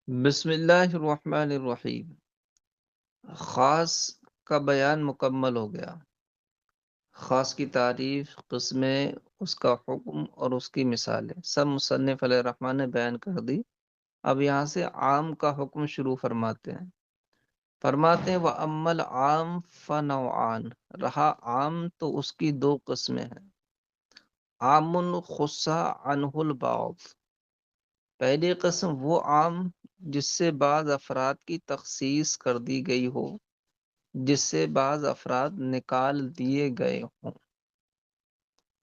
بسم اللہ الرحمن الرحیم۔ خاص کا بیان مکمل ہو گیا۔ خاص کی تعریف، قسمیں، اس کا حکم اور اس کی مثالیں سب مصنف علیہ الرحمن نے بیان کر دی۔ اب یہاں سے عام کا حکم شروع فرماتے ہیں۔ وَأَمَّا الْعَامُ فَنَوْعَانِ، رہا عام تو اس کی دو قسمیں ہیں۔ عام خُصَّ عَنْهُ الْبَعْضُ، پہلی قسم وہ عام جس سے بعض افراد کی تخصیص کر دی گئی ہو، جس سے بعض افراد نکال دیے گئے ہوں۔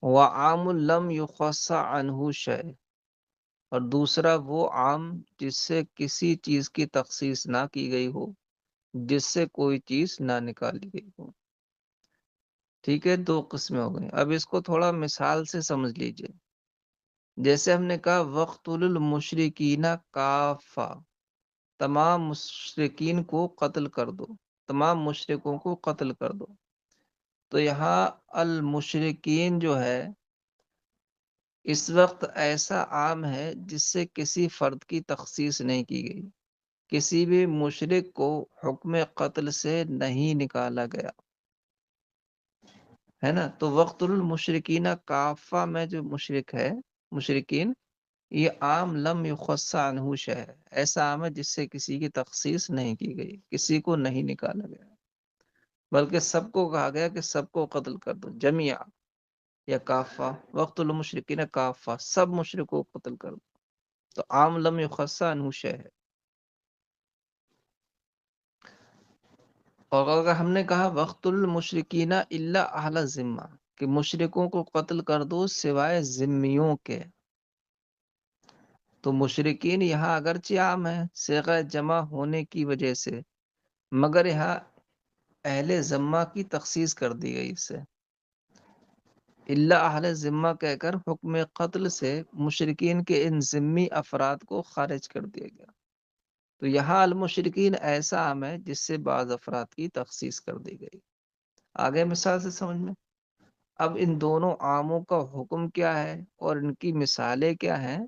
وَعَامٌ لَمْ يُخَصَّ عَنْهُ شَيْءٌ، اور دوسرا وہ عام جس سے کسی چیز کی تخصیص نہ کی گئی ہو، جس سے کوئی چیز نہ نکالی گئی ہو۔ ٹھیک ہے، دو قسمیں ہو گئی۔ اب اس کو تھوڑا مثال سے سمجھ لیجئے۔ جیسے ہم نے کہا وَاقْتُلُوا الْمُشْرِكِينَ كَافَّةً، تمام مشرکین کو قتل کر دو، تمام مشرکوں کو قتل کر دو۔ تو یہاں المشرکین جو ہے اس وقت ایسا عام ہے جس سے کسی فرد کی تخصیص نہیں کی گئی، کسی بھی مشرک کو حکم قتل سے نہیں نکالا گیا ہے نا۔ تو وقت المشرکین کافہ میں جو مشرک ہے، مشرکین، یہ عام لم یخص عنہ شیء ہے، ایسا عام ہے جس سے کسی کی تخصیص نہیں کی گئی، کسی کو نہیں نکالا گیا، بلکہ سب کو کہا گیا کہ سب کو قتل کر دو، جمیع یا کافہ، وقت المشرکین کافہ، سب مشرکوں کو قتل کر دو۔ تو عام لم یخص عنہ شیء ہے۔ اور اگر ہم نے کہا وقت المشرکین الا اہل الذمہ، کہ مشرکوں کو قتل کر دو سوائے ذمیوں کے، تو مشرکین یہاں اگرچہ عام ہے صیغہ جمع ہونے کی وجہ سے، مگر یہاں اہل ذمہ کی تخصیص کر دی گئی اس سے، الا اہل ذمہ کہہ کر حکم قتل سے مشرکین کے ان ذمی افراد کو خارج کر دیا گیا۔ تو یہاں المشرکین ایسا عام ہے جس سے بعض افراد کی تخصیص کر دی گئی۔ آگے مثال سے سمجھ میں۔ اب ان دونوں عاموں کا حکم کیا ہے اور ان کی مثالیں کیا ہیں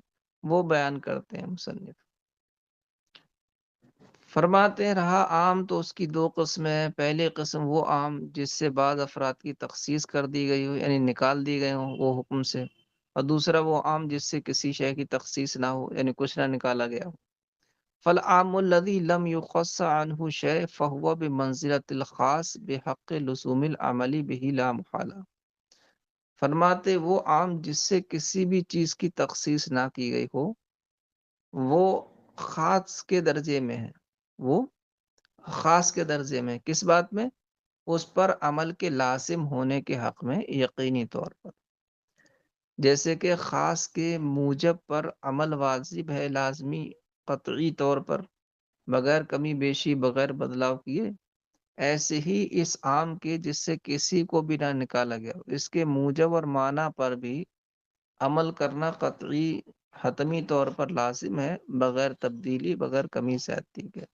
وہ بیان کرتے ہیں مصنف۔ فرماتے ہیں رہا عام تو اس کی دو قسمیں ہیں۔ پہلی قسم وہ عام جس سے بعض افراد کی تخصیص کر دی گئی ہو، یعنی نکال دی گئے ہوں وہ حکم سے، اور دوسرا وہ عام جس سے کسی شے کی تخصیص نہ ہو، یعنی کچھ نہ نکالا گیا ہو۔ فالعام الذي لم يخص عنه شيء فهو بمنزلة الخاص بحق لزوم العمل به لا محالہ۔ فرماتے وہ عام جس سے کسی بھی چیز کی تخصیص نہ کی گئی ہو، وہ خاص کے درجے میں ہے، وہ خاص کے درجے میں، کس بات میں؟ اس پر عمل کے لازم ہونے کے حق میں یقینی طور پر۔ جیسے کہ خاص کے موجب پر عمل واجب ہے، لازمی، قطعی طور پر، بغیر کمی بیشی، بغیر بدلاؤ کیے، ایسے ہی اس عام کے جس سے کسی کو بھی نہ نکالا گیا، اس کے موجب اور معنی پر بھی عمل کرنا قطعی حتمی طور پر لازم ہے، بغیر تبدیلی، بغیر کمی زیادتی کے۔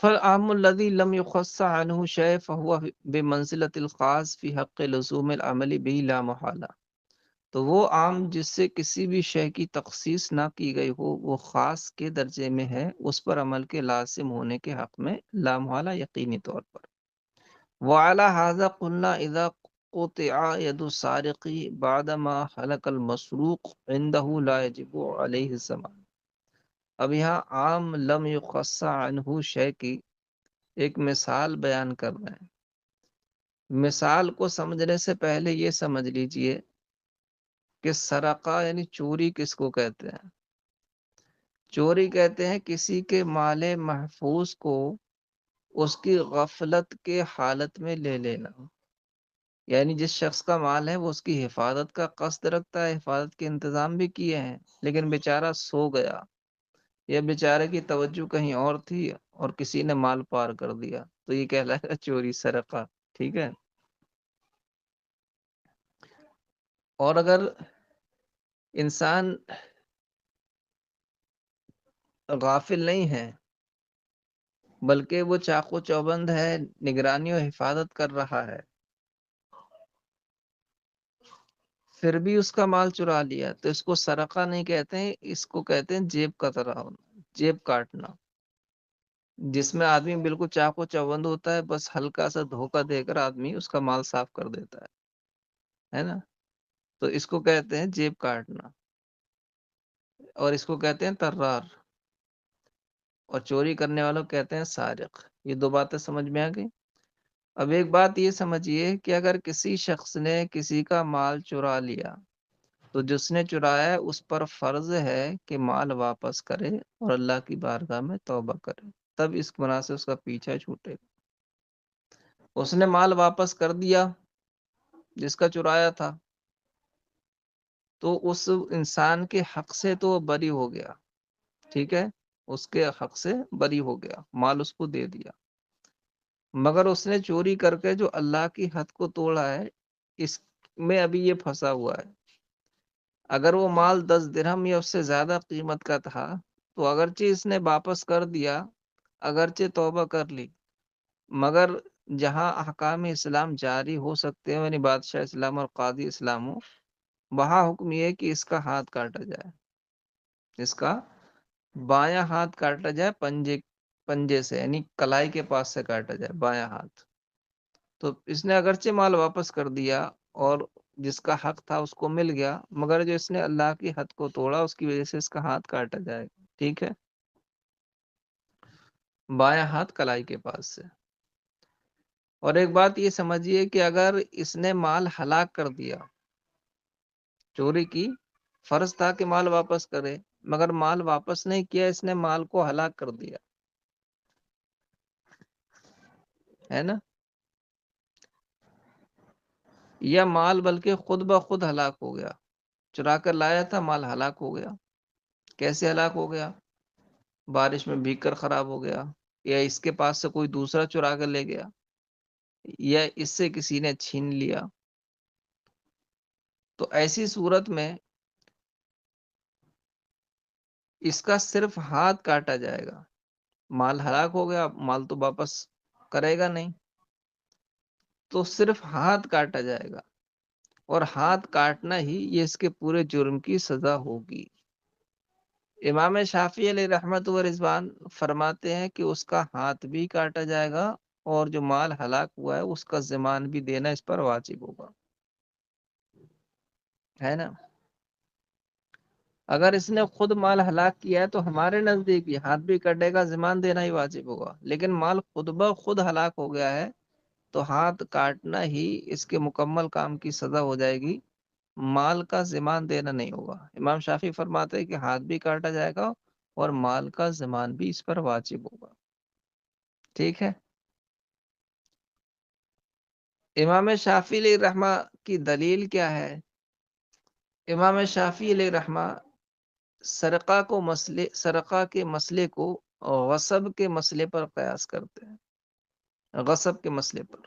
فالعام الذي لم يخص عنه شيء فهو بمنزلة الخاص في حق لزوم العمل به لا محالہ۔ تو وہ عام جس سے کسی بھی شے کی تخصیص نہ کی گئی ہو، وہ خاص کے درجے میں ہے، اس پر عمل کے لازم ہونے کے حق میں لا محالہ، یقینی طور پر۔ وعلى هذا قلنا اذا قطع يد السارق بعدما هلك المسروق عنده لا يجب عليه الضمان۔ اب یہاں عام لم یخص عنہ شے کی ایک مثال بیان کر رہے ہیں۔ مثال کو سمجھنے سے پہلے یہ سمجھ لیجئے کہ سرقہ یعنی چوری کس کو کہتے ہیں؟ چوری کہتے ہیں کسی کے مال محفوظ کو اس کی غفلت کے حالت میں لے لینا، یعنی جس شخص کا مال ہے وہ اس کی حفاظت کا قصد رکھتا ہے، حفاظت کے انتظام بھی کیے ہیں، لیکن بیچارہ سو گیا، یا بیچارے کی توجہ کہیں اور تھی اور کسی نے مال پار کر دیا، تو یہ کہلائے گا چوری، سرقہ۔ ٹھیک ہے۔ اور اگر انسان غافل نہیں ہے بلکہ وہ چاق و چوبند ہے، نگرانی و حفاظت کر رہا ہے، پھر بھی اس کا مال چرا لیا، تو اس کو سرقہ نہیں کہتے ہیں، اس کو کہتے ہیں جیب کترا ہونا، جیب کاٹنا، جس میں آدمی بالکل چاقو چوند ہوتا ہے، بس ہلکا سا دھوکہ دے کر آدمی اس کا مال صاف کر دیتا ہے نا؟ تو اس کو کہتے ہیں جیب کاٹنا، اور اس کو کہتے ہیں ترار، اور چوری کرنے والوں کو کہتے ہیں سارق۔ یہ دو باتیں سمجھ میں آ گئی۔ اب ایک بات یہ سمجھیے کہ اگر کسی شخص نے کسی کا مال چرا لیا، تو جس نے چرایا ہے اس پر فرض ہے کہ مال واپس کرے اور اللہ کی بارگاہ میں توبہ کرے، تب اس گناہ سے اس کا پیچھا چھوٹے گا۔ اس نے مال واپس کر دیا جس کا چرایا تھا، تو اس انسان کے حق سے تو وہ بری ہو گیا، ٹھیک ہے، اس کے حق سے بری ہو گیا، مال اس کو دے دیا، مگر اس نے چوری کر کے جو اللہ کی حد کو توڑا ہے، اس میں ابھی یہ پھنسا ہوا ہے۔ اگر وہ مال 10 درہم یا اس سے زیادہ قیمت کا تھا، تو اگرچہ اس نے واپس کر دیا، اگرچہ توبہ کر لی، مگر جہاں احکام اسلام جاری ہو سکتے ہیں، یعنی بادشاہ اسلام اور قاضی اسلام ہو، وہاں حکم یہ ہے کہ اس کا ہاتھ کاٹا جائے، اس کا بایاں ہاتھ کاٹا جائے، پنجے سے، یعنی کلائی کے پاس سے کاٹا جائے بایاں ہاتھ۔ تو اس نے اگرچہ مال واپس کر دیا اور جس کا حق تھا اس کو مل گیا، مگر جو اس نے اللہ کی حد کو توڑا اس کی وجہ سے اس کا ہاتھ کاٹا جائے گا، ٹھیک ہے، بایاں ہاتھ کلائی کے پاس سے۔ اور ایک بات یہ سمجھیے کہ اگر اس نے مال ہلاک کر دیا، چوری کی، فرض تھا کہ مال واپس کرے، مگر مال واپس نہیں کیا، اس نے مال کو ہلاک کر دیا، ہے نا؟ یا مال بلکہ خود بخود ہلاک ہو گیا، چرا کر لایا تھا، مال ہلاک ہو گیا۔ کیسے ہلاک ہو گیا؟ بارش میں بھیگ کر خراب ہو گیا، یا اس کے پاس سے کوئی دوسرا چرا کر لے گیا، یا اس سے کسی نے چھین لیا۔ تو ایسی صورت میں اس کا صرف ہاتھ کاٹا جائے گا، مال ہلاک ہو گیا، مال تو واپس کرے گا نہیں، تو صرف ہاتھ کاٹا جائے گا، اور ہاتھ کاٹنا ہی یہ اس کے پورے جرم کی سزا ہوگی۔ امام شافعی علیہ رحمت و رضوان فرماتے ہیں کہ اس کا ہاتھ بھی کاٹا جائے گا، اور جو مال ہلاک ہوا ہے اس کا ضمان بھی دینا اس پر واجب ہوگا، ہے نا؟ اگر اس نے خود مال ہلاک کیا ہے تو ہمارے نزدیک بھی ہاتھ بھی کٹے گا، ضمان دینا ہی واجب ہوگا، لیکن مال خود بخود ہلاک ہو گیا ہے تو ہاتھ کاٹنا ہی اس کے مکمل کام کی سزا ہو جائے گی، مال کا ضمان دینا نہیں ہوگا۔ امام شافعی فرماتے ہیں کہ ہاتھ بھی کاٹا جائے گا اور مال کا ضمان بھی اس پر واجب ہوگا، ٹھیک ہے۔ امام شافعی علیہ رحمہ کی دلیل کیا ہے؟ امام شافعی علیہ رحمہ سرقہ کے مسئلے کو غصب کے مسئلے پر قیاس کرتے ہیں، غصب کے مسئلے پر۔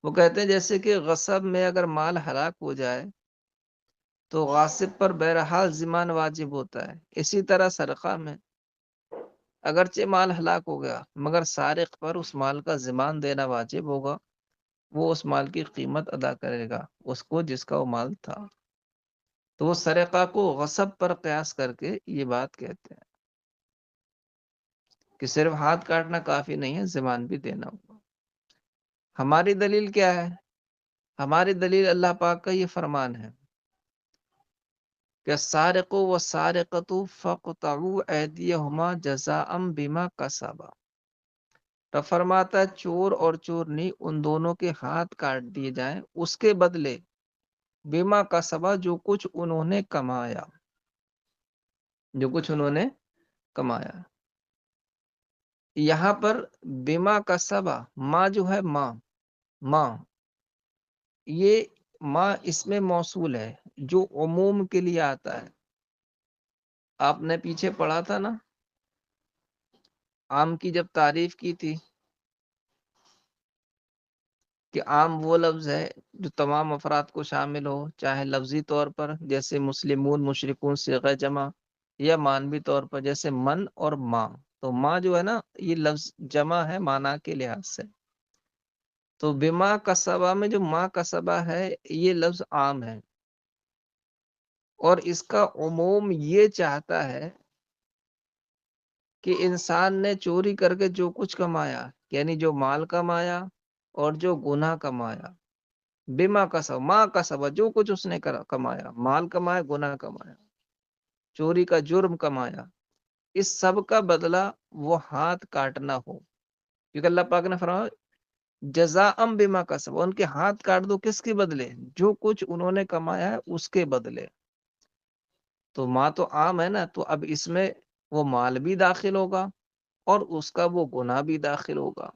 وہ کہتے ہیں جیسے کہ غصب میں اگر مال ہلاک ہو جائے تو غاصب پر بہرحال ضمان واجب ہوتا ہے، اسی طرح سرقہ میں اگرچہ مال ہلاک ہو گیا، مگر سارق پر اس مال کا ضمان دینا واجب ہوگا، وہ اس مال کی قیمت ادا کرے گا اس کو جس کا وہ مال تھا۔ تو وہ سرقہ کو غصب پر قیاس کر کے یہ بات کہتے ہیں کہ صرف ہاتھ کاٹنا کافی نہیں ہے، ضمان بھی دینا ہوگا۔ ہماری دلیل کیا ہے؟ ہماری دلیل اللہ پاک کا یہ فرمان ہے کہ السارق والسارقۃ فاقطعوا ایدیہما جزاء بما کسبا، تو فرماتا ہے چور اور چورنی ان دونوں کے ہاتھ کاٹ دیے جائیں اس کے بدلے بما کسبا، جو کچھ انہوں نے کمایا، جو کچھ انہوں نے کمایا۔ یہاں پر بما کسبا، ماں جو ہے، ماں یہ ماں اس میں موصول ہے جو عموم کے لیے آتا ہے۔ آپ نے پیچھے پڑھا تھا نا، عام کی جب تعریف کی تھی کہ عام وہ لفظ ہے جو تمام افراد کو شامل ہو، چاہے لفظی طور پر جیسے مسلمون، مشرکون، صیغہ جمع، یا مانوی طور پر جیسے من اور ماں۔ تو ماں جو ہے نا، یہ لفظ جمع ہے معنی کے لحاظ سے، تو بما کسبا میں جو ماں کسبا ہے یہ لفظ عام ہے، اور اس کا عموم یہ چاہتا ہے کہ انسان نے چوری کر کے جو کچھ کمایا، یعنی جو مال کمایا اور جو گناہ کمایا، بما کسب ما کسب، جو کچھ اس نے کمایا، مال کمایا، گناہ کمایا، چوری کا جرم کمایا، اس سب کا بدلہ وہ ہاتھ کاٹنا ہو، کیونکہ اللہ پاک نے فرمایا جزاء بما کسب، ان کے ہاتھ کاٹ دو، کس کے بدلے؟ جو کچھ انہوں نے کمایا ہے اس کے بدلے۔ تو ماں تو عام ہے نا، تو اب اس میں وہ مال بھی داخل ہوگا اور اس کا وہ گناہ بھی داخل ہوگا،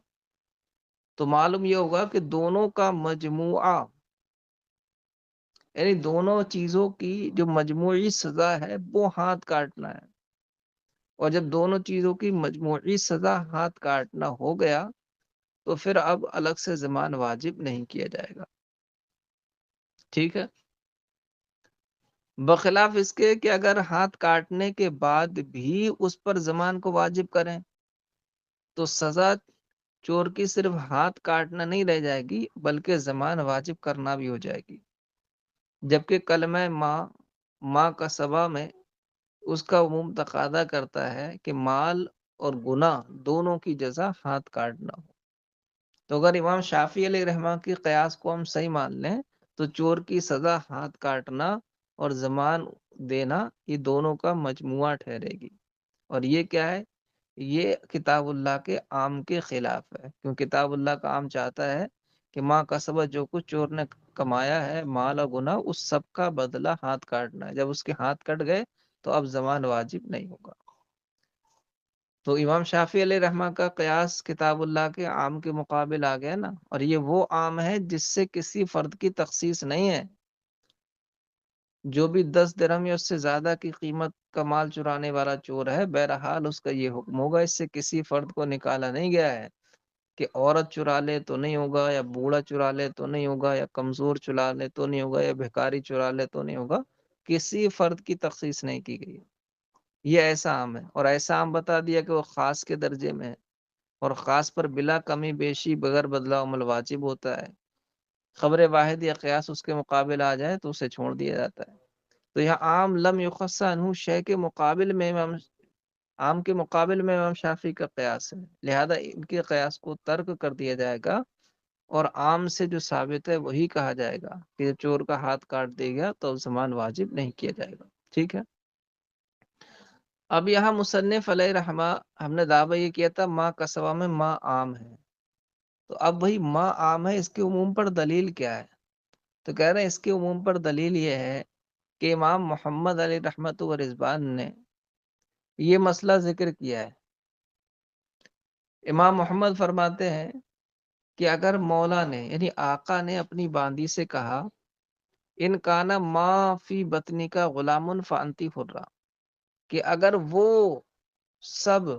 تو معلوم یہ ہوگا کہ دونوں کا مجموعہ، یعنی دونوں چیزوں کی جو مجموعی سزا ہے وہ ہاتھ کاٹنا ہے، اور جب دونوں چیزوں کی مجموعی سزا ہاتھ کاٹنا ہو گیا تو پھر اب الگ سے زمان واجب نہیں کیا جائے گا، ٹھیک ہے؟ بخلاف اس کے کہ اگر ہاتھ کاٹنے کے بعد بھی اس پر زمان کو واجب کریں تو سزا چور کی صرف ہاتھ کاٹنا نہیں رہ جائے گی بلکہ زمان واجب کرنا بھی ہو جائے گی، جبکہ کلمہ ماں کا سبا میں اس کا عموم تقاضا کرتا ہے کہ مال اور گناہ دونوں کی جزا ہاتھ کاٹنا ہو۔ تو اگر امام شافعی علیہ رحمہ کی قیاس کو ہم صحیح مان لیں تو چور کی سزا ہاتھ کاٹنا اور زمان دینا یہ دونوں کا مجموعہ ٹھہرے گی، اور یہ کیا ہے؟ یہ کتاب اللہ کے عام کے خلاف ہے، کیوں کتاب اللہ کا عام چاہتا ہے کہ ماں کا سبب جو کچھ چور نے کمایا ہے مال اور گناہ اس سب کا بدلہ ہاتھ کاٹنا ہے، جب اس کے ہاتھ کٹ گئے تو اب زمان واجب نہیں ہوگا۔ تو امام شافعی علیہ رحمہ کا قیاس کتاب اللہ کے عام کے مقابل آ گیا نا، اور یہ وہ عام ہے جس سے کسی فرد کی تخصیص نہیں ہے، جو بھی 10 درہم یا اس سے زیادہ کی قیمت کا مال چرانے والا چور ہے بہرحال اس کا یہ حکم ہوگا، اس سے کسی فرد کو نکالا نہیں گیا ہے کہ عورت چرا لے تو نہیں ہوگا، یا بوڑھا چرا لے تو نہیں ہوگا، یا کمزور چرا لے تو نہیں ہوگا، یا بھکاری چرا لے تو نہیں ہوگا، کسی فرد کی تخصیص نہیں کی گئی، یہ ایسا عام ہے، اور ایسا عام بتا دیا کہ وہ خاص کے درجے میں ہے، اور خاص پر بلا کمی بیشی بغیر بدلہ عمل واجب ہوتا ہے، خبر واحد یا قیاس اس کے مقابل آ جائے تو اسے چھوڑ دیا جاتا ہے۔ تو یہاں عام لم یخص عنہ شے کے مقابل میں عام کے مقابل میں امام شافعی کا قیاس ہے، لہذا ان کے قیاس کو ترک کر دیا جائے گا، اور عام سے جو ثابت ہے وہی کہا جائے گا کہ جب چور کا ہاتھ کاٹ دے گا تو زمان واجب نہیں کیا جائے گا، ٹھیک ہے؟ اب یہاں مصنف علیہ رحمہ ہم نے دعویٰ یہ کیا تھا ماں کسبہ میں ماں عام ہے، تو اب وہی ماں عام ہے، اس کے عموم پر دلیل کیا ہے؟ تو کہہ رہے ہیں اس کے عموم پر دلیل یہ ہے کہ امام محمد علیہ رحمت و رضوان نے یہ مسئلہ ذکر کیا ہے۔ امام محمد فرماتے ہیں کہ اگر مولا نے یعنی آقا نے اپنی باندی سے کہا ان کانا ما فی بطنی کا غلام فانتی حرہ، کہ اگر وہ سب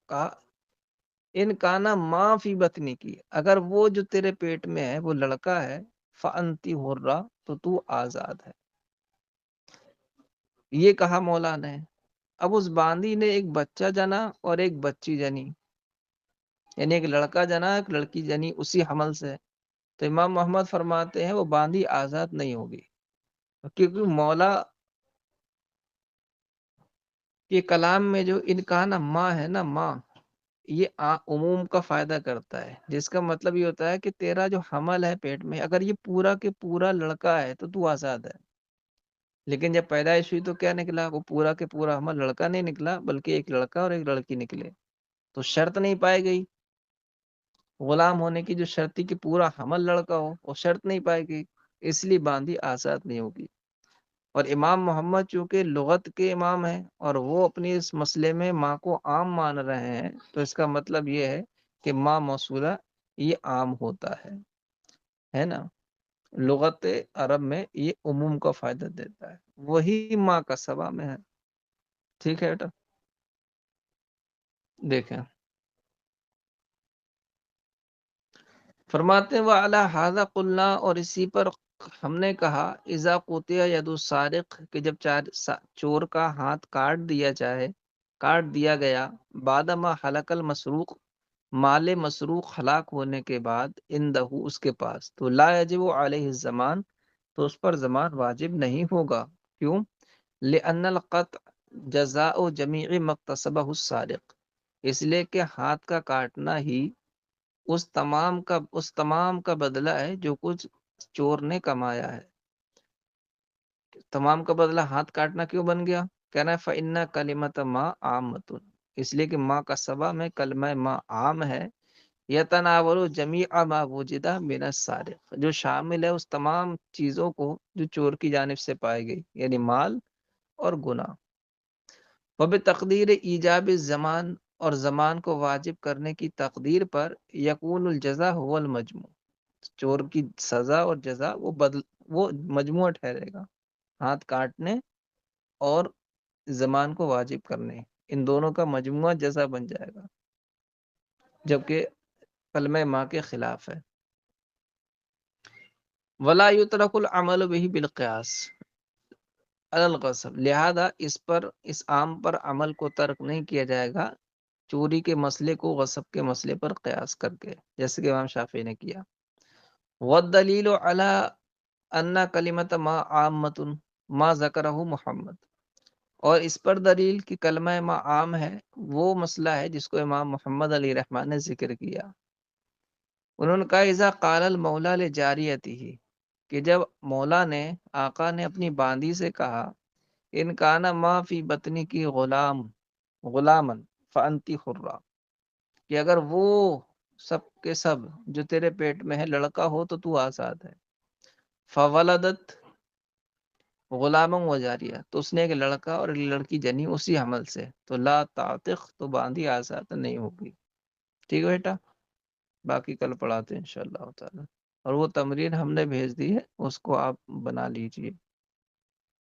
کا ان کانا ما فی بطنی کی، اگر وہ جو تیرے پیٹ میں ہے وہ لڑکا ہے، فانتی حرہ تو آزاد ہے، یہ کہا مولا نے۔ اب اس باندی نے ایک بچہ جنا اور ایک بچی جنی، یعنی ایک لڑکا جنا ایک لڑکی جنی اسی حمل سے، تو امام محمد فرماتے ہیں وہ باندی آزاد نہیں ہوگی، کیونکہ مولا کے کلام میں جو انکان ماں ہے نا، ماں یہ عموم کا فائدہ کرتا ہے، جس کا مطلب یہ ہوتا ہے کہ تیرا جو حمل ہے پیٹ میں اگر یہ پورا کے پورا لڑکا ہے تو آزاد ہے، لیکن جب پیدائش ہوئی تو کیا نکلا؟ وہ پورا کے پورا حمل لڑکا نہیں نکلا بلکہ ایک لڑکا اور ایک لڑکی نکلے، تو شرط نہیں پائی گئی غلام ہونے کی، جو شرطی کہ پورا حمل لڑکا ہو وہ شرط نہیں پائے گی، اس لیے باندی آزاد نہیں ہوگی۔ اور امام محمد چونکہ لغت کے امام ہیں اور وہ اپنی اس مسئلے میں ماں کو عام مان رہے ہیں، تو اس کا مطلب یہ ہے کہ ماں موصولہ یہ عام ہوتا ہے نا، لغت عرب میں یہ عموم کا فائدہ دیتا ہے، وہی ماں کا سبا میں ہے، ٹھیک ہے بیٹا؟ دیکھیں فرماتے ہیں وَعَلَى هَذَا قُلْنَا، اور اسی پر ہم نے کہا اذا قُطِعَ يَدُ السَّارِقِ، کہ جب چور کا ہاتھ کاٹ دیا گیا، بعد ما حلق المسروق، مال مسروق ہلاک ہونے کے بعد، اندہ اس کے پاس، تو لا یجب علیہ الزمان، تو اس پر زمان واجب نہیں ہوگا، کیوں؟ لأن القطع جزاء جمیع مقتصبہ السارق، اس لیے کہ ہاتھ کا کاٹنا ہی اس تمام کا بدلہ ہے جو کچھ چور نے کمایا ہے۔ تمام کا بدلہ ہاتھ کاٹنا کیوں بن گیا؟ کہنا ہے فَإِنَّ كَلِمَةَ مَا عَامَّةٌ، اس لیے کہ ماں کا سبا میں کلمہ ماں عام ہے۔ یتناول جمیع ما وجد من السارق، جو شامل ہے اس تمام چیزوں کو جو چور کی جانب سے پائی گئی، یعنی مال اور گناہ۔ وبتقدیر ایجاب الزمان، اور زمان کو واجب کرنے کی تقدیر پر یکون الجزا هو المجموع، چور کی سزا اور جزا وہ مجموعہ ٹھہرے گا، ہاتھ کاٹنے اور زمان کو واجب کرنے، ان دونوں کا مجموعہ جزا بن جائے گا، جبکہ کلمہ ماں کے خلاف ہے۔ ولا یترک العمل به بالقیاس علی الغصب، لہذا اس عام پر عمل کو ترک نہیں کیا جائے گا چوری کے مسئلے کو غصب کے مسئلے پر قیاس کر کے، جیسے کہ امام شافعی نے کیا۔ والدلیل علی ان کلمۃ ما عامۃ ما ذکرہ محمد، اور اس پر دلیل کہ کلمہ ما عام ہے وہ مسئلہ ہے جس کو امام محمد علیہ رحمٰن نے ذکر کیا۔ انہوں نے کہا اذا قال المولا لجاریتہ، کہ جب مولا نے، آقا نے اپنی باندی سے کہا ان کانا ما فی بطنی کی غلامن فانتی حرہ، کہ اگر وہ سب کے سب جو تیرے پیٹ میں ہے لڑکا ہو تو تو آزاد ہے۔ فولدت غلام و جاریہ، تو اس نے ایک لڑکا اور ایک لڑکی جنی اسی حمل سے، تو لا تعتق، تو باندھی آزاد نہیں ہوگی۔ ٹھیک ہے بیٹا، باقی کل پڑھاتے ہیں انشاءاللہ تعالی، اور وہ تمرین ہم نے بھیج دی ہے، اس کو آپ بنا لیجئے۔